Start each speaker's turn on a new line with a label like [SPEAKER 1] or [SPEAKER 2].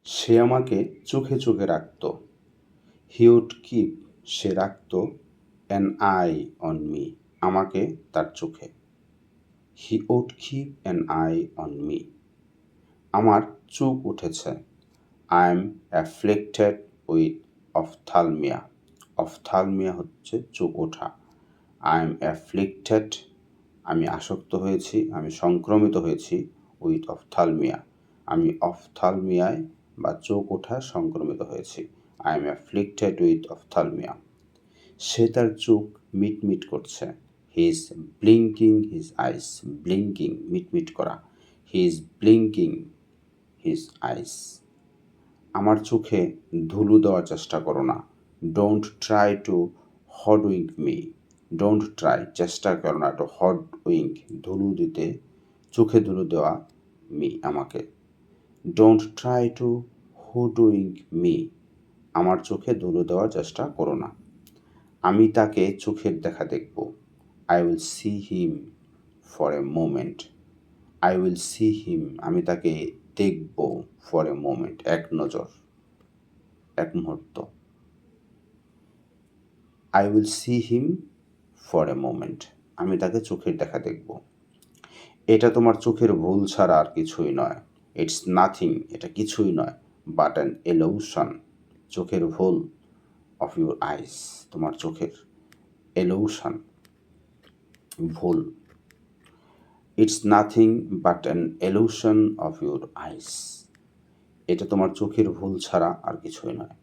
[SPEAKER 1] সে আমাকে চোখে চোখে রাখত। হি উড কিপ, সে রাখত অ্যান আই অন মি, আমাকে তার চোখে। He would keep an eye on me. আমার চোখ উঠেছে। I am afflicted with ophthalmia. Ophthalmia হচ্ছে চোখ ওঠা। আই এম অ্যাফ্লিক্টেড, আমি আসক্ত হয়েছি, আমি সংক্রমিত হয়েছি উইথ অফথালমিয়া, আমি অফথালমিয়ায় বা চোখ ওঠা সংক্রমিত হয়েছি। I am afflicted with ophthalmia. সে তার চোখ মিটমিট করছে। He is blinking his eyes, blinking মিটমিট করা। He is blinking his eyes. আমার চোখে ধুলো দেওয়ার চেষ্টা করো না। Don't try to hoodwink me. Don't try, চেষ্টা করো না, টু হডউইঙ্ক, ধুলো দিতে, চোখে ধুলো দেওয়া, মি, আমাকে। ডোন্ট ট্রাই টু হুডউইঙ্ক মি, আমার চোখে ধুলো দেওয়ার চেষ্টা করো না। আমি তাকে চোখের দেখা দেখব। I will see him for a moment. I will see him, আমি তাকে দেখব, ফর এ মোমেন্ট, এক নজর, এক মুহূর্ত। I will see him for a moment, আমি তাকে চোখের দেখা দেখব। এটা তোমার চোখের ভুল ছাড়া আর কিছুই নয়। ইটস নাথিং, এটা কিছুই নয়, বাট অ্যান এলিউশন, চোখের ভুল, অফ ইউর আইস, তোমার চোখের, এলিউশন, ভুল। It's nothing but an illusion of your eyes, এটা তোমার চোখের ভুল ছাড়া আর কিছুই নয়।